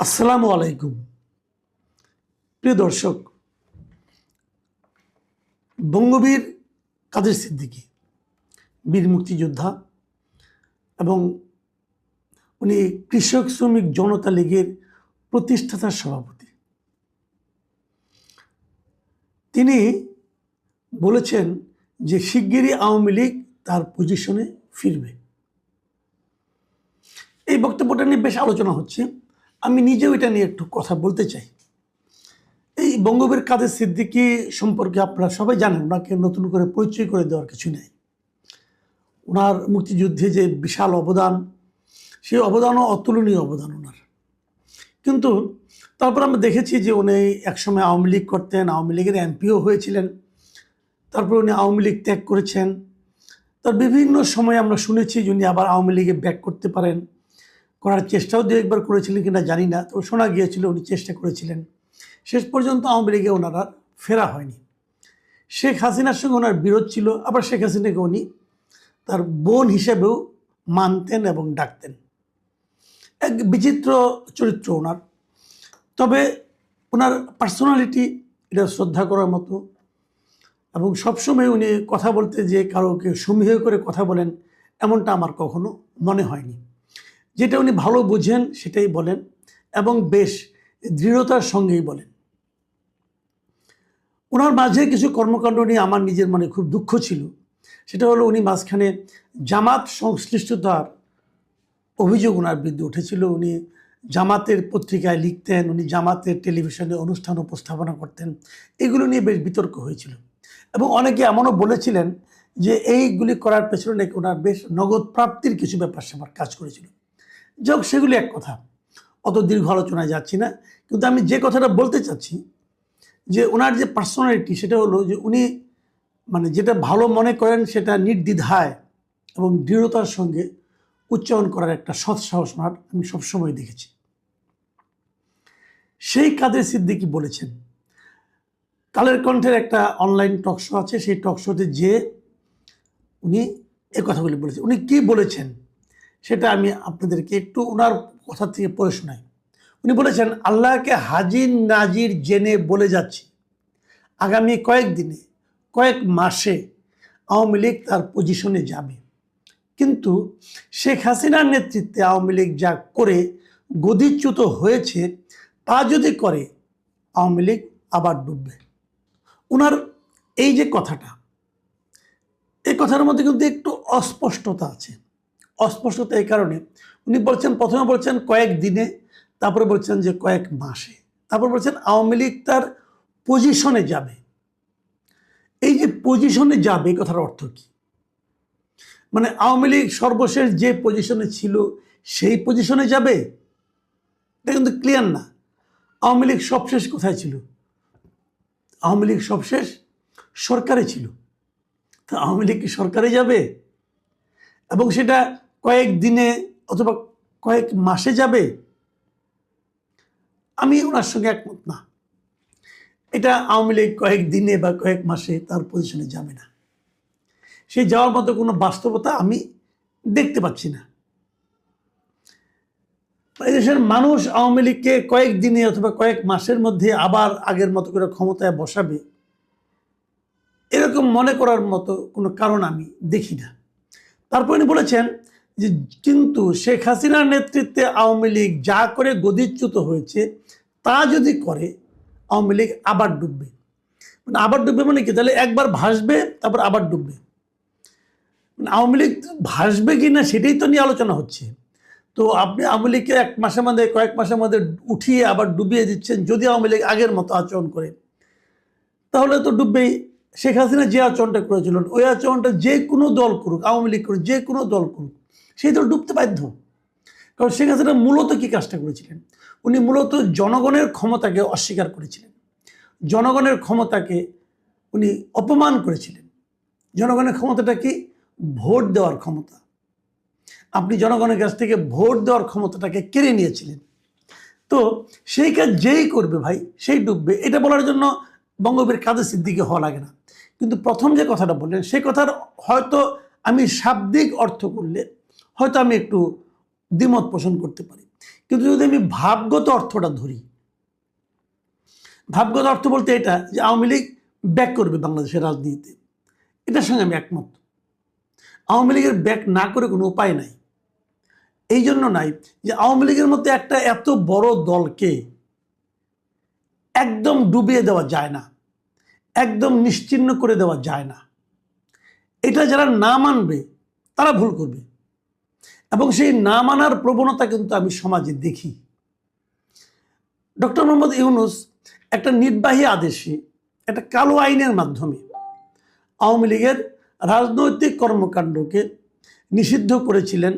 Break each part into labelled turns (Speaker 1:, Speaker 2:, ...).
Speaker 1: আসসালামু আলাইকুম প্রিয় দর্শক। বঙ্গবীর কাদের সিদ্দিকী বীর মুক্তিযোদ্ধা এবং উনি কৃষক শ্রমিক জনতা লীগের প্রতিষ্ঠাতা সভাপতি। তিনি বলেছেন যে শিগগিরই আওয়ামী লীগ তার পজিশনে ফিরবে। এই বক্তব্যটা নিয়ে বেশ আলোচনা হচ্ছে। আমি নিজেও এটা নিয়ে একটু কথা বলতে চাই। এই বঙ্গবীর কাদের সিদ্দিকী সম্পর্কে আপনারা সবাই জানেন, ওনাকে নতুন করে পরিচয় করে দেওয়ার কিছু নেই। ওনার মুক্তিযুদ্ধে যে বিশাল অবদান, সেই অবদানও অতুলনীয় অবদান ওনার। কিন্তু তারপর আমরা দেখেছি যে উনি একসময় আওয়ামী লীগ করতেন, আওয়ামী লীগের এমপিও হয়েছিলেন, তারপর উনি আওয়ামী লীগ ত্যাগ করেছেন। তার বিভিন্ন সময় আমরা শুনেছি যে উনি আবার আওয়ামী লীগে ব্যাক করতে পারেন, করার চেষ্টাও দু একবার করেছিলেন কিনা জানি না, তো শোনা গিয়েছিল উনি চেষ্টা করেছিলেন। শেষ পর্যন্ত আওয়ামী লীগে ওনার আর ফেরা হয়নি। শেখ হাসিনার সঙ্গে ওনার বিরোধ ছিল, আবার শেখ হাসিনাকে উনি তার বোন হিসেবেও মানতেন এবং ডাকতেন। এক বিচিত্র চরিত্র ওনার। তবে ওনার পার্সোনালিটি এটা শ্রদ্ধা করার মতো, এবং সবসময় উনি কথা বলতে যে কারোকে সমীহ করে কথা বলেন এমনটা আমার কখনো মনে হয়নি। যেটা উনি ভালো বুঝেন সেটাই বলেন এবং বেশ দৃঢ়তার সঙ্গেই বলেন। ওনার মাঝে কিছু কর্মকাণ্ড নিয়ে আমার নিজের মনে খুব দুঃখ ছিল। সেটা হলো উনি মাঝখানে জামাত সংশ্লিষ্টতার অভিযোগ ওনার বিরুদ্ধে উঠেছিল। উনি জামাতের পত্রিকায় লিখতেন, উনি জামাতের টেলিভিশনে অনুষ্ঠান উপস্থাপনা করতেন, এগুলো নিয়ে বেশ বিতর্ক হয়েছিল। এবং অনেকে এমনও বলেছিলেন যে এইগুলি করার পেছনে নাকি ওনার বেশ নগদ প্রাপ্তির কিছু ব্যাপার স্যাপার কাজ করেছিল। যাক, সেগুলি এক কথা, অত দীর্ঘ আলোচনায় যাচ্ছি না। কিন্তু আমি যে কথাটা বলতে চাচ্ছি যে ওনার যে পার্সোনালিটি, সেটা হলো যে উনি যেটা ভালো মনে করেন সেটা নির্দ্বিধায় এবং দৃঢ়তার সঙ্গে উচ্চারণ করার একটা সৎ সাহস ওনার আমি সবসময় দেখেছি। সেই কাদের সিদ্দিকী বলেছেন, কালের কণ্ঠের একটা অনলাইন টক শো আছে, সেই টক শোতে যে উনি এ কথাগুলি বলেছেন। উনি কি বলেছেন সেটা আমি আপনাদেরকে একটু ওনার কথা থেকে পড়ে শোনাই। উনি বলেছেন, আল্লাহকে হাজির নাজির জেনে বলে যাচ্ছি, আগামী কয়েকদিনে কয়েক মাসে আওয়ামী লীগ তার পজিশনে যাবে। কিন্তু শেখ হাসিনার নেতৃত্বে আওয়ামী লীগ যা করে গদিচ্যুত হয়েছে, তা যদি করে আওয়ামী লীগ আবার ডুববে। ওনার এই যে কথাটা, এই কথার মধ্যে কিন্তু একটু অস্পষ্টতা আছে। অস্পষ্টতা এই কারণে, উনি বলছেন, প্রথমে বলছেন কয়েক দিনে, তারপরে বলছেন যে কয়েক মাসে, তারপর বলছেন আওয়ামী লীগ তার পজিশনে যাবে। এই যে পজিশনে যাবে, কথার অর্থ কি? আওয়ামী লীগ সর্বশেষ যে পজিশনে ছিল সেই পজিশনে যাবে? এটা কিন্তু ক্লিয়ার না। আওয়ামী লীগ সবশেষ কোথায় ছিল? আওয়ামী লীগ সবশেষ সরকারে ছিল। তা আওয়ামী লীগ কি সরকারে যাবে? এবং সেটা কয়েক দিনে অথবা কয়েক মাসে যাবে? আমি ওনার সঙ্গে একমত না। এটা আওয়ামী লীগ কয়েক দিনে বা কয়েক মাসে তার পজিশনে যাবে না। সেই যাওয়ার মতো কোনো বাস্তবতা আমি দেখতে পাচ্ছি না। এদেশের মানুষ আওয়ামী লীগকে কয়েক দিনে অথবা কয়েক মাসের মধ্যে আবার আগের মতো করে ক্ষমতায় বসাবে, এরকম মনে করার মতো কোনো কারণ আমি দেখি না। তারপর উনি বলেছেন যে কিন্তু শেখ হাসিনার নেতৃত্বে আওয়ামী লীগ যা করে গদিচ্যুত হয়েছে, তা যদি করে আওয়ামী লীগ আবার ডুববে। আবার ডুববে মানে কি? তাহলে একবার ভাসবে তারপর আবার ডুববে। আওয়ামী লীগ ভাসবে কি না সেটাই তো নিয়ে আলোচনা হচ্ছে। তো আপনি আওয়ামী লীগকে এক মাসের মধ্যে কয়েক মাসের মধ্যে উঠিয়ে আবার ডুবিয়ে দিচ্ছেন। যদি আওয়ামী লীগ আগের মতো আচরণ করে তাহলে তো ডুববেই। শেখ হাসিনা যে আচরণটা করেছিলেন, ওই আচরণটা যে কোনো দল করুক, আওয়ামী লীগ করুক, যে কোনো দল করুক, সেই দল ডুবতে বাধ্য। কারণ শেখ হাসিনা মূলত কি কাজটা করেছিলেন? উনি মূলত জনগণের ক্ষমতাকে অস্বীকার করেছিলেন, জনগণের ক্ষমতাকে উনি অপমান করেছিলেন। জনগণের ক্ষমতাটা কি? ভোট দেওয়ার ক্ষমতা। আপনি জনগণের কাছ থেকে ভোট দেওয়ার ক্ষমতাটাকে কেড়ে নিয়েছিলেন। তো সেই কাজ যেই করবে ভাই, সেই ডুববে। এটা বলার জন্য বঙ্গবীর কাদের সিদ্দিকী হওয়া লাগে না। কিন্তু প্রথম যে কথাটা বললেন, সেই কথার হয়তো আমি শাব্দিক অর্থ করলে হয়তো আমি একটু দ্বিমত পোষণ করতে পারি। কিন্তু যদি আমি ভাবগত অর্থটা ধরি, ভাবগত অর্থ বলতে এটা যে আওয়ামী লীগ ব্যাক করবে বাংলাদেশের রাজনীতিতে, এটার সঙ্গে আমি একমত। আওয়ামী লীগের ব্যাক না করে কোনো উপায় নাই। এই জন্য নাই যে আওয়ামী লীগের মধ্যে একটা এত বড় দলকে একদম ডুবিয়ে দেওয়া যায় না, একদম নিশ্চিহ্ন করে দেওয়া যায় না। এটা যারা না মানবে তারা ভুল করবে, এবং সেই না মানার প্রবণতা কিন্তু আমি সমাজে দেখি। ডক্টর মোহাম্মদ ইউনূস একটা নির্বাহী আদেশে, একটা কালো আইনের মাধ্যমে আওয়ামী লীগের রাজনৈতিক কর্মকাণ্ডকে নিষিদ্ধ করেছিলেন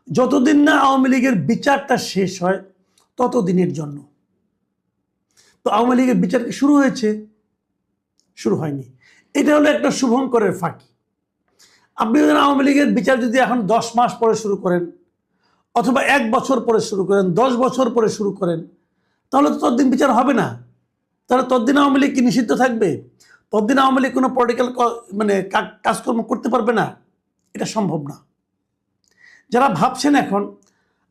Speaker 1: যতদিন না আওয়ামী লীগের বিচারটা শেষ হয় ততদিনের জন্য। তো আওয়ামী লীগের বিচার কি শুরু হয়েছে? শুরু হয়নি। এটা হলো একটা শুভঙ্করের ফাঁকি। আপনি যদি আওয়ামী লীগের বিচার যদি এখন 10 মাস পরে শুরু করেন, অথবা 1 বছর পরে শুরু করেন, 10 বছর পরে শুরু করেন, তাহলে তো ততদিন বিচার হবে না। তাহলে ততদিন আওয়ামী লীগ কি নিষিদ্ধ থাকবে? ততদিন আওয়ামী লীগ কোনো পলিটিক্যাল কাজকর্ম করতে পারবে না? এটা সম্ভব না। যারা ভাবছেন এখন,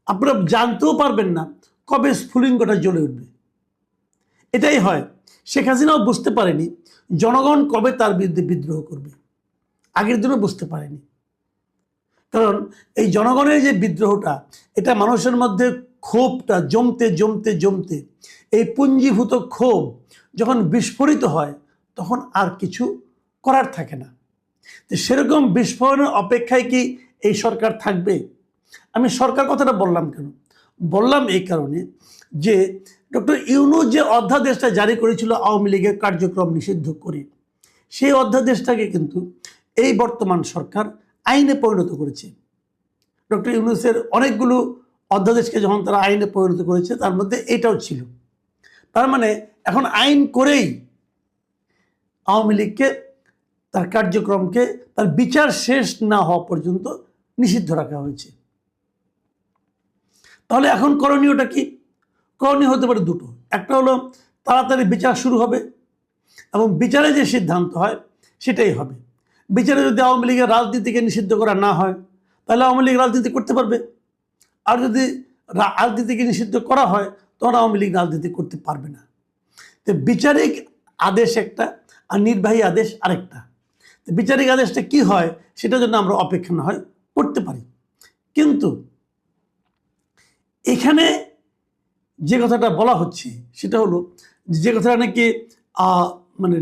Speaker 1: আপনারা জানতেও পারবেন না কবে স্ফুলিঙ্গটা জ্বলে উঠবে। এটাই হয়। শেখ হাসিনাও বুঝতে পারেনি জনগণ কবে তার বিরুদ্ধে বিদ্রোহ করবে, আগের দিনও বুঝতে পারেনি। কারণ এই জনগণের যে বিদ্রোহটা, এটা মানুষের মধ্যে ক্ষোভটা জমতে জমতে জমতে এই পুঞ্জীভূত ক্ষোভ যখন বিস্ফোরিত হয় তখন আর কিছু করার থাকে না। তো সেরকম বিস্ফোরণের অপেক্ষায় কি এই সরকার থাকবে? আমি সরকার কথাটা বললাম কেন? বললাম এই কারণে যে ডক্টর ইউনূস যে অধ্যাদেশটা জারি করেছিল আওয়ামী লীগের কার্যক্রম নিষিদ্ধ করে, সেই অধ্যাদেশটাকে কিন্তু এই বর্তমান সরকার আইনে পরিণত করেছে। ডক্টর ইউনূসের অনেকগুলো অধ্যাদেশকে যখন তারা আইনে পরিণত করেছে, তার মধ্যে এটাও ছিল। তার মানে এখন আইন করেই আওয়ামী লীগকে তার কার্যক্রমকে তার বিচার শেষ না হওয়া পর্যন্ত নিষিদ্ধ রাখা হয়েছে। তাহলে এখন করণীয়টা কি? করণীয় হতে পারে দুটো। একটা হলো তাড়াতাড়ি বিচার শুরু হবে, এবং বিচারে যে সিদ্ধান্ত হয় সেটাই হবে। বিচারে যদি আওয়ামী লীগের রাজনীতিকে নিষিদ্ধ করা না হয়, তাহলে আওয়ামী লীগ রাজনীতি করতে পারবে। আর যদি রাজনীতিকে নিষিদ্ধ করা হয়, তখন আওয়ামী লীগ রাজনীতি করতে পারবে না। তো বিচারিক আদেশ একটা, আর নির্বাহী আদেশ আরেকটা। তো বিচারিক আদেশটা কি হয় সেটার জন্য আমরা অপেক্ষা না হয় করতে পারি। কিন্তু এখানে যে কথাটা বলা হচ্ছে সেটা হলো, যে কথাটা নাকি মানে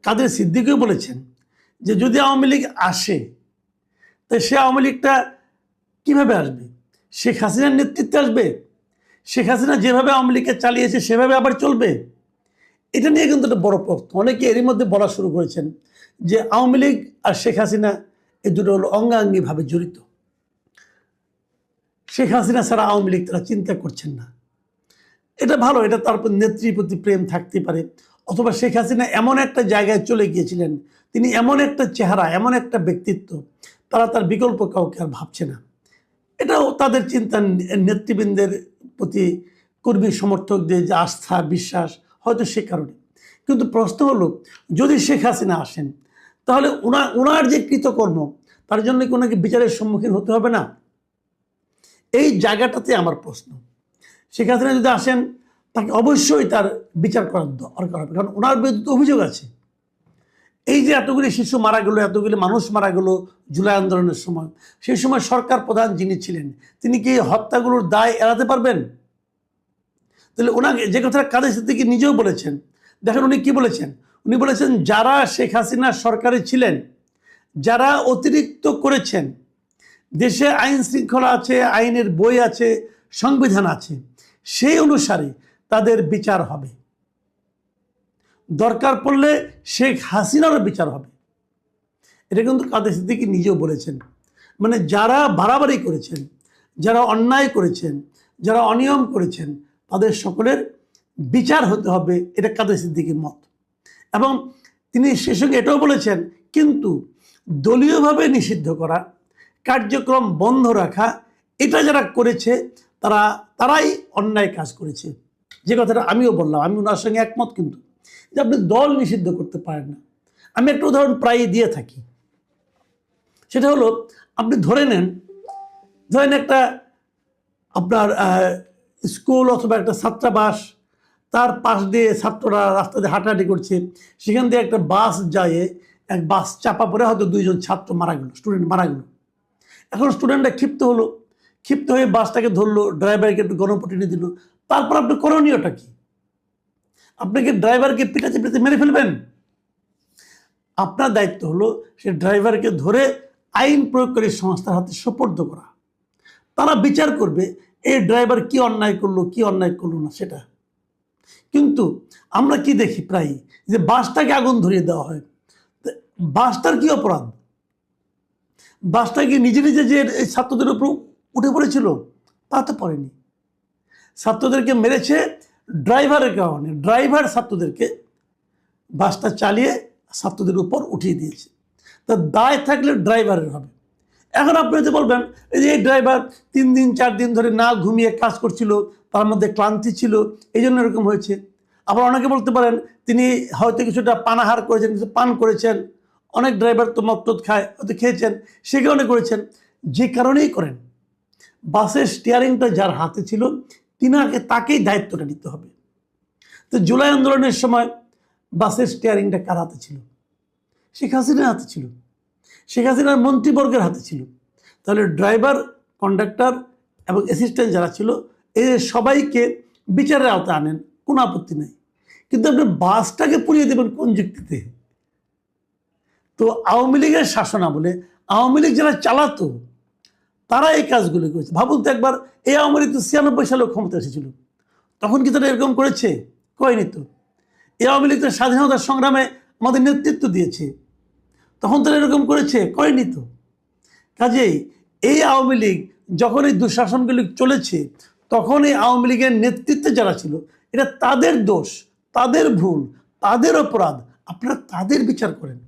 Speaker 1: কাদের সিদ্দিকীও বলেছেন, যে যদি আওয়ামী লীগ আসে, তো সে আওয়ামী লীগটা কীভাবে আসবে? শেখ হাসিনার নেতৃত্বে আসবে? শেখ হাসিনা যেভাবে আওয়ামী লীগকে চালিয়েছে সেভাবে আবার চলবে? এটা নিয়ে কিন্তু একটা বড় প্রশ্ন। অনেকে এরই মধ্যে বলা শুরু করেছেন যে আওয়ামী লীগ আর শেখ হাসিনা এই দুটো হলো অঙ্গাঙ্গিভাবে জড়িত। শেখ হাসিনা ছাড়া আওয়ামী লীগ তারা চিন্তা করছেন না। এটা ভালো, এটা তার নেত্রীর প্রতি প্রেম থাকতে পারে, অথবা শেখ হাসিনা এমন একটা জায়গায় চলে গিয়েছিলেন, তিনি এমন একটা চেহারা, এমন একটা ব্যক্তিত্ব, তারা তার বিকল্প কাউকে আর ভাবছে না। এটাও তাদের চিন্তা, নেতৃবৃন্দের প্রতি কর্মী সমর্থকদের যে আস্থা বিশ্বাস, হয়তো সে কারণে। কিন্তু প্রশ্ন হলো, যদি শেখ হাসিনা আসেন, তাহলে ওনার যে কৃতকর্ম, তার জন্য কি ওনাকে বিচারের সম্মুখীন হতে হবে না? এই জায়গাটাতে আমার প্রশ্ন। শেখ হাসিনা যদি আসেন, তাকে অবশ্যই তার বিচার করার দরকার হবে, কারণ ওনার বিরুদ্ধে অভিযোগ আছে। এই যে এতগুলি শিশু মারা গেল, এতগুলি মানুষ মারা গেল জুলাই আন্দোলনের সময়, সেই সময় সরকার প্রধান যিনি ছিলেন, তিনি কি হত্যাগুলোর দায় এড়াতে পারবেন? তাহলে ওনাকে, যে কথাটা কাদের সিদ্দিকী নিজেও বলেছেন, দেখেন উনি কি বলেছেন। উনি বলেছেন যারা শেখ হাসিনা সরকারে ছিলেন, যারা অতিরিক্ত করেছেন, দেশে আইন শৃঙ্খলা আছে, আইনের বই আছে, সংবিধান আছে, সেই অনুসারে তাদের বিচার হবে। দরকার পড়লে শেখ হাসিনারও বিচার হবে। এটা কিন্তু কাদের সিদ্দিকী নিজেও বলেছেন। মানে যারা বাড়াবাড়ি করেছেন, যারা অন্যায় করেছেন, যারা অনিয়ম করেছেন, তাদের সকলের বিচার হতে হবে, এটা কাদের সিদ্দিকীর মত। এবং তিনি সে সঙ্গে এটাও বলেছেন, কিন্তু দলীয়ভাবে নিষিদ্ধ করা, কার্যক্রম বন্ধ রাখা, এটা যারা করেছে তারাই অন্যায় কাজ করেছে। যে কথাটা আমিও বললাম, আমি ওনার সঙ্গে একমত। কিন্তু যে আপনি দল নিষিদ্ধ করতে পারেন না। আমি একটা উদাহরণ প্রায়ই দিয়ে থাকি, সেটা হলো, আপনি ধরেন একটা আপনার স্কুল অথবা একটা ছাত্রাবাস, তার পাশ দিয়ে ছাত্ররা রাস্তা দিয়ে হাঁটাহাঁটি করছে, সেখান দিয়ে একটা বাস যায়, এক বাস চাপা পড়ে হয়তো 2জন ছাত্র মারা গেল, স্টুডেন্ট মারা গেল। এখন স্টুডেন্টরা ক্ষিপ্ত হলো, ক্ষিপ্ত হয়ে বাসটাকে ধরলো, ড্রাইভারকে একটু গণপিটুনি দিল। তারপর আপনি করণীয়টা কি? আপনি কি ড্রাইভারকে পিটাতে পিটাতে মেরে ফেলবেন? আপনার দায়িত্ব হলো সে ড্রাইভারকে ধরে আইন প্রয়োগকারী সংস্থার হাতে সোপর্দ করা। তারা বিচার করবে এই ড্রাইভার কি অন্যায় করলো, কি অন্যায় করলো না সেটা। কিন্তু আমরা কি দেখি প্রায় যে বাসটাকে আগুন ধরিয়ে দেওয়া হয়। বাসটার কি অপরাধ? বাসটা কি নিজে নিজে যে এই ছাত্রদের উপর উঠে পড়েছিল? তা তো পড়েনি। ছাত্রদেরকে মেরেছে ড্রাইভারের কারণে। ড্রাইভার ছাত্রদেরকে বাসটা চালিয়ে ছাত্রদের উপর উঠিয়ে দিয়েছে। তা দায় থাকলে ড্রাইভারের হবে। এখন আপনি যদি বলবেন এই যে এই ড্রাইভার 3 দিন 4 দিন ধরে না ঘুমিয়ে কাজ করছিল, তার মধ্যে ক্লান্তি ছিল, এই জন্য এরকম হয়েছে। আবার অনেকে বলতে পারেন তিনি হয়তো কিছুটা পানাহার করেছেন, কিছু পান করেছেন। অনেক ড্রাইভার তো মদ টদ খায়, হয়তো খেয়েছেন, সে কারণে করেছেন। যে কারণেই করেন, বাসের স্টিয়ারিংটা যার হাতে ছিল তাকেই দায়িত্বটা নিতে হবে। তো জুলাই আন্দোলনের সময় বাসের স্টিয়ারিংটা কার হাতে ছিল? শেখ হাসিনার হাতে ছিল, শেখ হাসিনার মন্ত্রীবর্গের হাতে ছিল। তাহলে ড্রাইভার, কন্ডাক্টর এবং অ্যাসিস্ট্যান্ট যারা ছিল, এদের সবাইকে বিচারের আওতায় আনেন, কোনো আপত্তি নেই। কিন্তু আপনি বাসটাকে পুড়িয়ে দেবেন কোন যুক্তিতে? তো আওয়ামী লীগের শাসন আমলে আওয়ামী লীগ যারা চালাতো তারা এই কাজগুলো করেছে। ভাবুন তো একবার, এই আওয়ামী লীগ তো 96 সালেও ক্ষমতা এসেছিল, তখন কি তারা এরকম করেছে? করেনি তো। এই আওয়ামী লীগ তো স্বাধীনতার সংগ্রামে আমাদের নেতৃত্ব দিয়েছে, তখন তারা এরকম করেছে? করেনি তো। কাজেই এই আওয়ামী লীগ যখন এই দুঃশাসনগুলি চলেছে, তখন এই আওয়ামী লীগের নেতৃত্বে যারা ছিল, এটা তাদের দোষ, তাদের ভুল, তাদের অপরাধ। আপনারা তাদের বিচার করেন।